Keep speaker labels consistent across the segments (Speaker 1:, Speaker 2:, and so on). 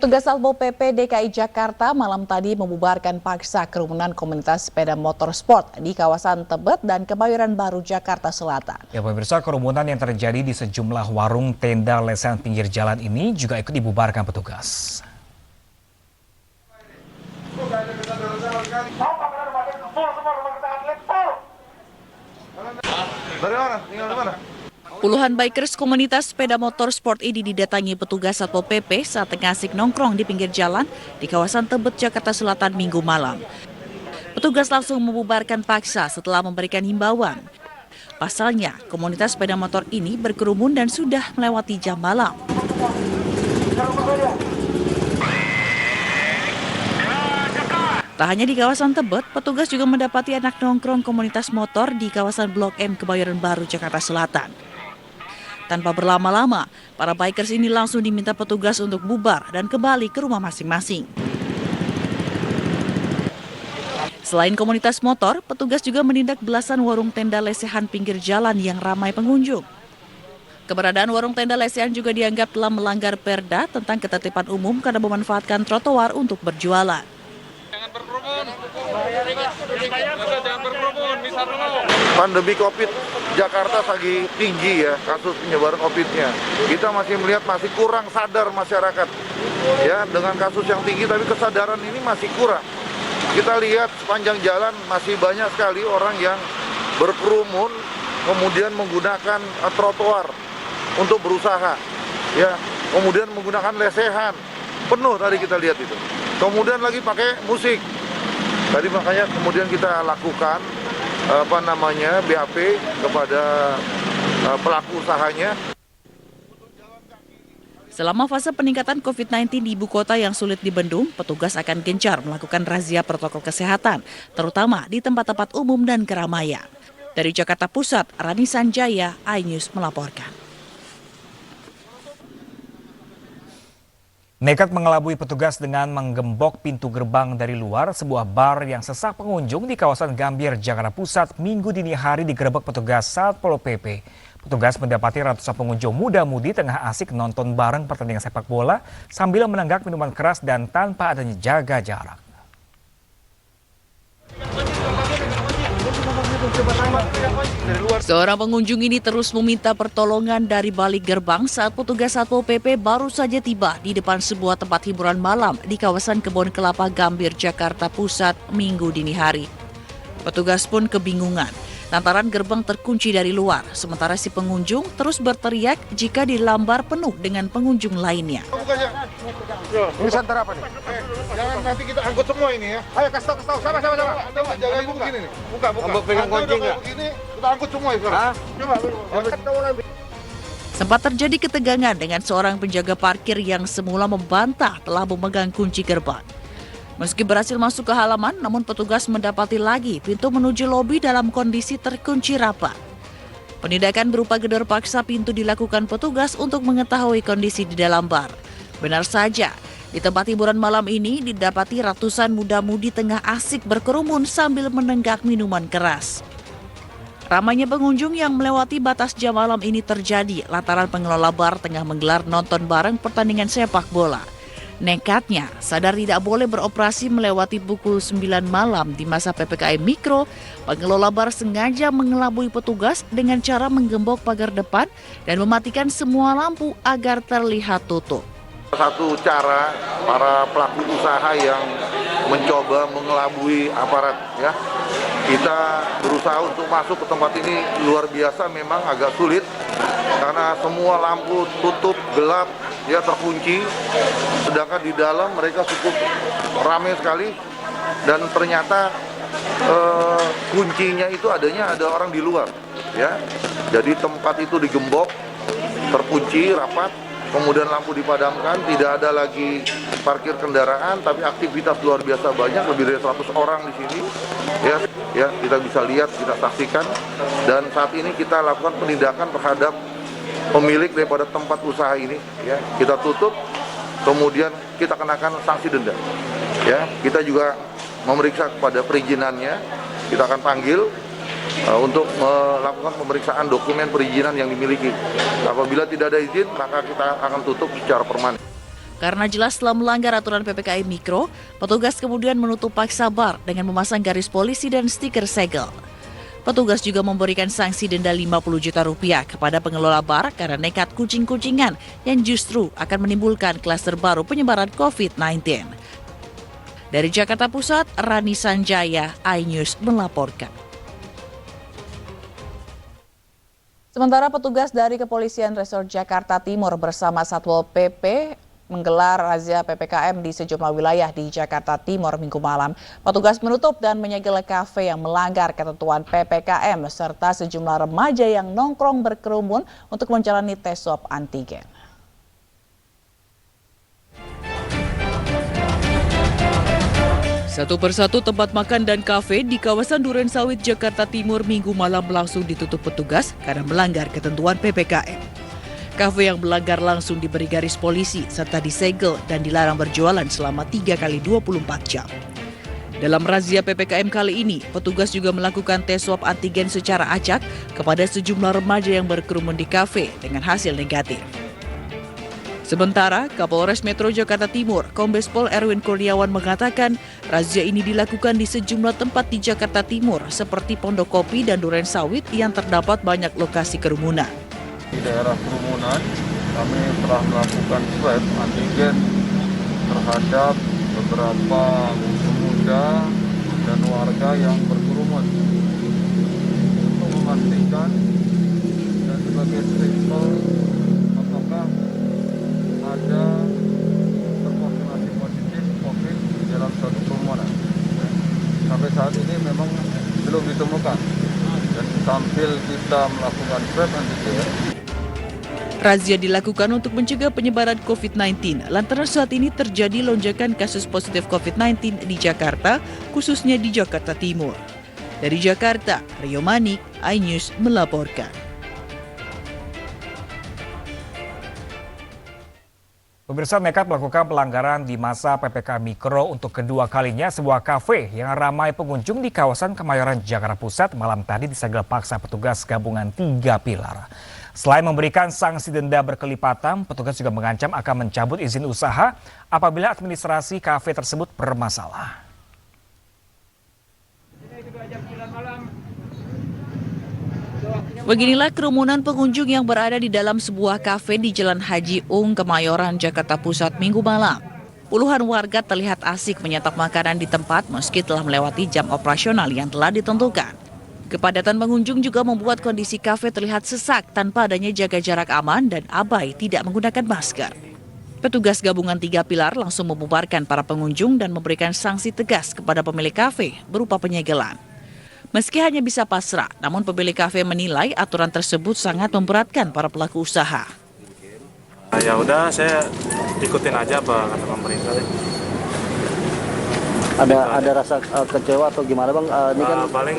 Speaker 1: Petugas Satpol PP DKI Jakarta malam tadi membubarkan paksa kerumunan komunitas sepeda motor sport di kawasan Tebet dan Kebayoran Baru, Jakarta Selatan.
Speaker 2: Ya pemirsa, kerumunan yang terjadi di sejumlah warung tenda lesehan pinggir jalan ini juga ikut dibubarkan petugas.
Speaker 3: Dari mana? Tinggal di mana?
Speaker 1: Puluhan bikers komunitas sepeda motor sport ini didatangi petugas Satpol PP saat tengah asik nongkrong di pinggir jalan di kawasan Tebet, Jakarta Selatan Minggu malam. Petugas langsung membubarkan paksa setelah memberikan himbauan. Pasalnya, komunitas sepeda motor ini berkerumun dan sudah melewati jam malam. Tak hanya di kawasan Tebet, petugas juga mendapati anak nongkrong komunitas motor di kawasan Blok M Kebayoran Baru, Jakarta Selatan. Tanpa berlama-lama, para bikers ini langsung diminta petugas untuk bubar dan kembali ke rumah masing-masing. Selain komunitas motor, petugas juga menindak belasan warung tenda lesehan pinggir jalan yang ramai pengunjung. Keberadaan warung tenda lesehan juga dianggap telah melanggar perda tentang ketertiban umum karena memanfaatkan trotoar untuk berjualan.
Speaker 3: Jangan berkerumun. Jangan berkerumun, bisa dulu. Pandemi COVID Jakarta lagi tinggi ya kasus penyebaran COVID-nya. Kita masih melihat masih kurang sadar masyarakat. Ya, dengan kasus yang tinggi tapi kesadaran ini masih kurang. Kita lihat sepanjang jalan masih banyak sekali orang yang berkerumun kemudian menggunakan trotoar untuk berusaha. Ya, kemudian menggunakan lesehan. Penuh tadi kita lihat itu. Kemudian lagi pakai musik. Tadi makanya kemudian kita lakukan BAP kepada pelaku usahanya.
Speaker 1: Selama fase peningkatan COVID-19 di ibu kota yang sulit dibendung, petugas akan gencar melakukan razia protokol kesehatan, terutama di tempat-tempat umum dan keramaian. Dari Jakarta Pusat, Rani Sanjaya, iNews melaporkan.
Speaker 2: Nekat mengelabui petugas dengan menggembok pintu gerbang dari luar sebuah bar yang sesak pengunjung di kawasan Gambir, Jakarta Pusat, Minggu dini hari digerebek petugas Satpol PP. Petugas mendapati ratusan pengunjung muda-mudi tengah asik nonton bareng pertandingan sepak bola sambil menenggak minuman keras dan tanpa adanya jaga jarak.
Speaker 1: Seorang pengunjung ini terus meminta pertolongan dari balik gerbang saat petugas Satpol PP baru saja tiba di depan sebuah tempat hiburan malam di kawasan Kebon Kelapa Gambir, Jakarta Pusat, Minggu dini hari. Petugas pun kebingungan lantaran gerbang terkunci dari luar, sementara si pengunjung terus berteriak jika dilambar penuh dengan pengunjung lainnya.
Speaker 3: Ini santer apa nih? Jangan nanti kita angkut semua ini ya. Ayo kasih tahu, sama. Jangan begini nih. Buka. Ambek pegang kunci enggak? Begini, kita angkut semua itu. Coba.
Speaker 1: Sempat terjadi ketegangan dengan seorang penjaga parkir yang semula membantah telah memegang kunci gerbang. Meski berhasil masuk ke halaman, namun petugas mendapati lagi pintu menuju lobi dalam kondisi terkunci rapat. Penindakan berupa gedor paksa pintu dilakukan petugas untuk mengetahui kondisi di dalam bar. Benar saja, di tempat hiburan malam ini didapati ratusan muda-mudi tengah asik berkerumun sambil menenggak minuman keras. Ramainya pengunjung yang melewati batas jam malam ini terjadi lantaran pengelola bar tengah menggelar nonton bareng pertandingan sepak bola. Nekatnya, sadar tidak boleh beroperasi melewati pukul 9 malam di masa PPKM Mikro, pengelola bar sengaja mengelabui petugas dengan cara menggembok pagar depan dan mematikan semua lampu agar terlihat tutup.
Speaker 3: Satu cara para pelaku usaha yang mencoba mengelabui aparat ya. Kita berusaha untuk masuk ke tempat ini luar biasa, memang agak sulit karena semua lampu tutup, gelap, ya terkunci. Sedangkan di dalam mereka cukup ramai sekali dan ternyata kuncinya itu ada orang di luar ya. Jadi tempat itu digembok, terkunci rapat. Kemudian lampu dipadamkan, tidak ada lagi parkir kendaraan, tapi aktivitas luar biasa banyak, lebih dari 100 orang di sini. Ya, kita bisa lihat, kita saksikan, dan saat ini kita lakukan penindakan terhadap pemilik daripada tempat usaha ini. Ya, kita tutup, kemudian kita kenakan sanksi denda. Ya, kita juga memeriksa kepada perizinannya, kita akan panggil untuk melakukan pemeriksaan dokumen perizinan yang dimiliki. Apabila tidak ada izin, maka kita akan tutup secara permanen.
Speaker 1: Karena jelas telah melanggar aturan PPKM Mikro, petugas kemudian menutup paksa bar dengan memasang garis polisi dan stiker segel. Petugas juga memberikan sanksi denda 50 juta rupiah kepada pengelola bar karena nekat kucing-kucingan yang justru akan menimbulkan klaster baru penyebaran COVID-19. Dari Jakarta Pusat, Rani Sanjaya, iNews melaporkan. Sementara petugas dari Kepolisian Resort Jakarta Timur bersama Satpol PP menggelar razia PPKM di sejumlah wilayah di Jakarta Timur Minggu malam. Petugas menutup dan menyegel kafe yang melanggar ketentuan PPKM serta sejumlah remaja yang nongkrong berkerumun untuk menjalani tes swab antigen. Satu persatu tempat makan dan kafe di kawasan Durensawit, Jakarta Timur Minggu malam langsung ditutup petugas karena melanggar ketentuan PPKM. Kafe yang melanggar langsung diberi garis polisi serta disegel dan dilarang berjualan selama 3 kali 24 jam. Dalam razia PPKM kali ini, petugas juga melakukan tes swab antigen secara acak kepada sejumlah remaja yang berkerumun di kafe dengan hasil negatif. Sementara, Kapolres Metro Jakarta Timur, Kombes Pol Erwin Kurniawan mengatakan razia ini dilakukan di sejumlah tempat di Jakarta Timur seperti Pondok Kopi dan Durensawit yang terdapat banyak lokasi kerumunan.
Speaker 4: Di daerah kerumunan, kami telah melakukan swab antigen terhadap beberapa pemuda dan warga yang berkerumun untuk memastikan dan sebagai sampel apakah ada terkonfirmasi positif COVID di dalam suatu kerumunan. Sampai saat ini memang belum ditemukan dan sambil kita melakukan swab antigen.
Speaker 1: Razia dilakukan untuk mencegah penyebaran COVID-19 lantaran saat ini terjadi lonjakan kasus positif COVID-19 di Jakarta, khususnya di Jakarta Timur. Dari Jakarta, Rio Manik, iNews melaporkan.
Speaker 2: Pemirsa, nekat melakukan pelanggaran di masa PPKM Mikro untuk kedua kalinya, sebuah kafe yang ramai pengunjung di kawasan Kemayoran, Jakarta Pusat malam tadi disegel paksa petugas gabungan 3 pilar. Selain memberikan sanksi denda berkelipatan, petugas juga mengancam akan mencabut izin usaha apabila administrasi kafe tersebut bermasalah.
Speaker 1: Beginilah kerumunan pengunjung yang berada di dalam sebuah kafe di Jalan Haji Ung, Kemayoran, Jakarta Pusat Minggu malam. Puluhan warga terlihat asik menyantap makanan di tempat meski telah melewati jam operasional yang telah ditentukan. Kepadatan pengunjung juga membuat kondisi kafe terlihat sesak tanpa adanya jaga jarak aman dan abai tidak menggunakan masker. Petugas gabungan 3 pilar langsung membubarkan para pengunjung dan memberikan sanksi tegas kepada pemilik kafe berupa penyegelan. Meski hanya bisa pasrah, namun pemilik kafe menilai aturan tersebut sangat memberatkan para pelaku usaha.
Speaker 5: Ya udah, saya ikutin aja apa kata pemerintah.
Speaker 6: Ada rasa kecewa atau gimana bang? Ini kan
Speaker 5: paling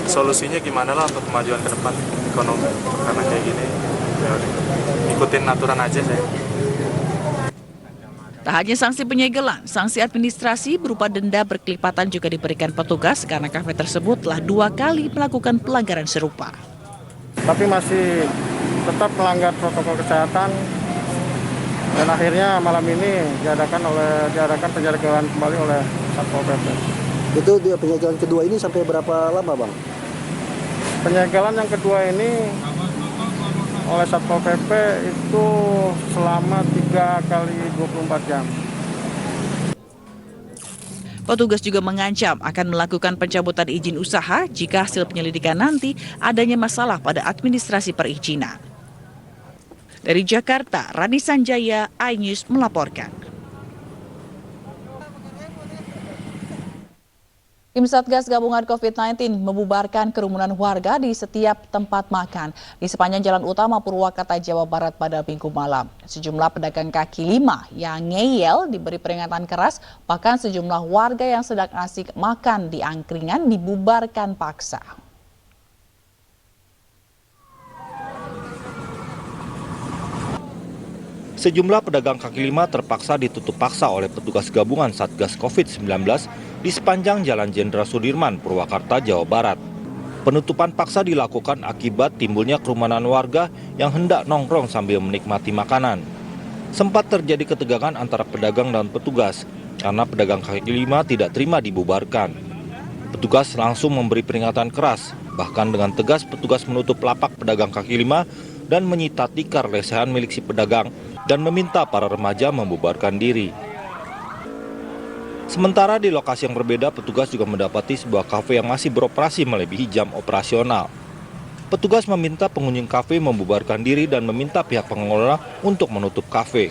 Speaker 5: solusinya gimana lah untuk kemajuan ke depan ekonomi karena kayak gini. Ya udah, ikutin aturan aja saya.
Speaker 1: Tak hanya sanksi penyegelan, sanksi administrasi berupa denda berkelipatan juga diberikan petugas karena kafe tersebut telah 2 kali melakukan pelanggaran serupa.
Speaker 7: Tapi masih tetap melanggar protokol kesehatan dan akhirnya malam ini diadakan penyegelan kembali oleh Satpol PP.
Speaker 6: itu dia penyegelan kedua ini sampai berapa lama bang?
Speaker 7: Penyegelan yang kedua ini oleh Satpol PP itu selama 3 kali 24 jam.
Speaker 1: Petugas juga mengancam akan melakukan pencabutan izin usaha jika hasil penyelidikan nanti adanya masalah pada administrasi perizinan. Dari Jakarta, Rani Sanjaya, iNews melaporkan. Tim Satgas Gabungan COVID-19 membubarkan kerumunan warga di setiap tempat makan di sepanjang Jalan Utama Purwakarta, Jawa Barat pada Minggu malam. Sejumlah pedagang kaki lima yang ngeyel diberi peringatan keras, bahkan sejumlah warga yang sedang asik makan di angkringan dibubarkan paksa.
Speaker 8: Sejumlah pedagang kaki lima terpaksa ditutup paksa oleh petugas gabungan Satgas COVID-19 di sepanjang Jalan Jenderal Sudirman, Purwakarta, Jawa Barat. Penutupan paksa dilakukan akibat timbulnya kerumunan warga yang hendak nongkrong sambil menikmati makanan. Sempat terjadi ketegangan antara pedagang dan petugas karena pedagang kaki lima tidak terima dibubarkan. Petugas langsung memberi peringatan keras, bahkan dengan tegas petugas menutup lapak pedagang kaki lima dan menyita tikar lesehan milik si pedagang dan meminta para remaja membubarkan diri. Sementara di lokasi yang berbeda, petugas juga mendapati sebuah kafe yang masih beroperasi melebihi jam operasional. Petugas meminta pengunjung kafe membubarkan diri dan meminta pihak pengelola untuk menutup kafe.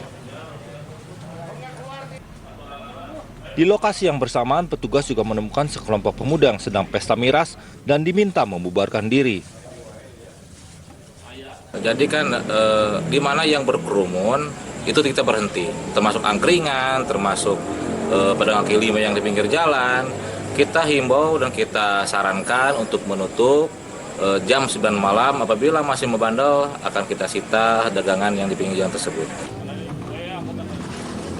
Speaker 8: Di lokasi yang bersamaan, petugas juga menemukan sekelompok pemuda yang sedang pesta miras dan diminta membubarkan diri.
Speaker 9: Jadi kan di mana yang berkerumun itu kita berhenti, termasuk angkringan, termasuk pedagang kaki lima yang di pinggir jalan. Kita himbau dan kita sarankan untuk menutup jam 9 malam. Apabila masih membandel akan kita sita dagangan yang di pinggir jalan tersebut.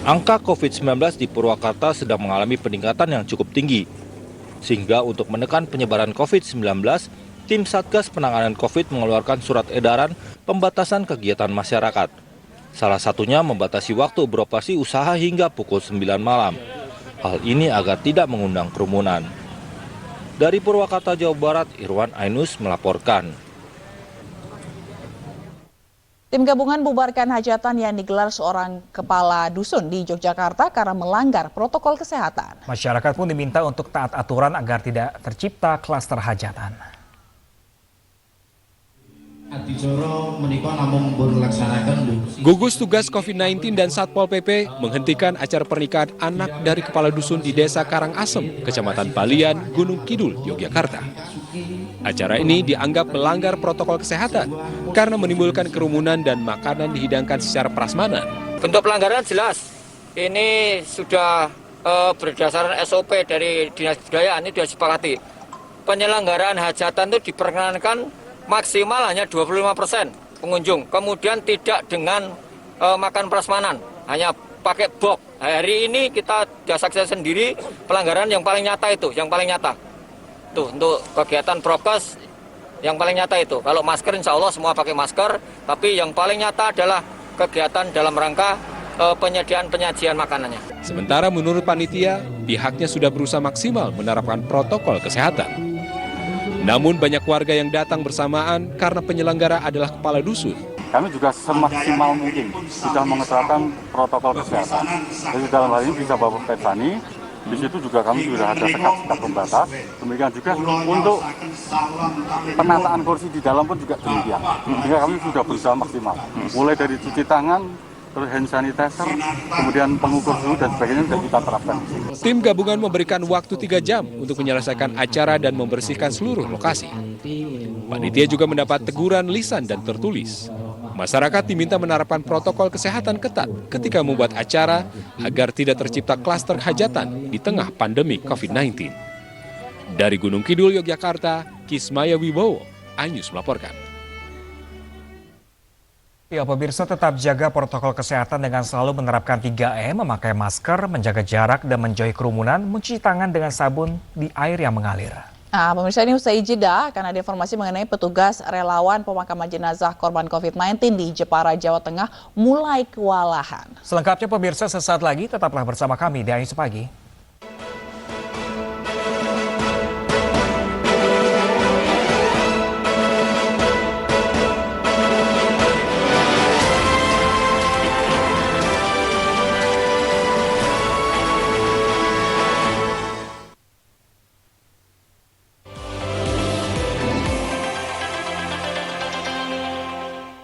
Speaker 8: Angka COVID-19 di Purwakarta sedang mengalami peningkatan yang cukup tinggi. Sehingga untuk menekan penyebaran COVID-19, tim Satgas Penanganan COVID mengeluarkan surat edaran pembatasan kegiatan masyarakat. Salah satunya membatasi waktu beroperasi usaha hingga pukul 9 malam. Hal ini agar tidak mengundang kerumunan. Dari Purwakarta, Jawa Barat, Irwan Ainus melaporkan.
Speaker 1: Tim gabungan bubarkan hajatan yang digelar seorang kepala dusun di Yogyakarta karena melanggar protokol kesehatan.
Speaker 2: Masyarakat pun diminta untuk taat aturan agar tidak tercipta klaster hajatan.
Speaker 10: Gugus Tugas COVID-19 dan Satpol PP menghentikan acara pernikahan anak dari kepala dusun di Desa Karangasem, Kecamatan Balian, Gunung Kidul, Yogyakarta. Acara ini dianggap melanggar protokol kesehatan karena menimbulkan kerumunan dan makanan dihidangkan secara prasmanan.
Speaker 11: Bentuk pelanggaran jelas. Ini sudah berdasarkan SOP dari Dinas Budaya, ini sudah disepakati. Penyelenggaraan hajatan itu diperkenankan maksimal hanya 25% pengunjung. Kemudian tidak dengan makan prasmanan, hanya pakai box. Hari ini kita sudah saksikan sendiri pelanggaran yang paling nyata itu, yang paling nyata. Tuh, untuk kegiatan prokes yang paling nyata itu. Kalau masker insya Allah semua pakai masker, tapi yang paling nyata adalah kegiatan dalam rangka penyediaan penyajian makanannya.
Speaker 10: Sementara menurut panitia, pihaknya sudah berusaha maksimal menerapkan protokol kesehatan. Namun banyak warga yang datang bersamaan karena penyelenggara adalah kepala dusun.
Speaker 4: Kami juga semaksimal mungkin sudah menerapkan protokol kesehatan. Jadi dalam hal ini bisa Bapak Petani, di situ juga kami sudah ada sekat-sekat pembatas. Demikian juga untuk penataan kursi di dalam pun juga demikian. Sehingga kami sudah berusaha maksimal. Mulai dari cuci tangan, terus hand sanitizer, kemudian pengukur suhu dan sebagainya sudah kita terapkan.
Speaker 10: Tim gabungan memberikan waktu 3 jam untuk menyelesaikan acara dan membersihkan seluruh lokasi. Panitia juga mendapat teguran lisan dan tertulis. Masyarakat diminta menerapkan protokol kesehatan ketat ketika membuat acara agar tidak tercipta klaster hajatan di tengah pandemi COVID-19. Dari Gunung Kidul, Yogyakarta, Kismaya Wibowo, iNews melaporkan.
Speaker 2: Ya, pemirsa tetap jaga protokol kesehatan dengan selalu menerapkan 3M, memakai masker, menjaga jarak, dan menjauhi kerumunan, mencuci tangan dengan sabun di air yang mengalir.
Speaker 1: Nah, pemirsa, ini usai jeda akan ada informasi mengenai petugas relawan pemakaman jenazah korban COVID-19 di Jepara, Jawa Tengah mulai kewalahan.
Speaker 2: Selengkapnya pemirsa sesaat lagi, tetaplah bersama kami di iNews Pagi.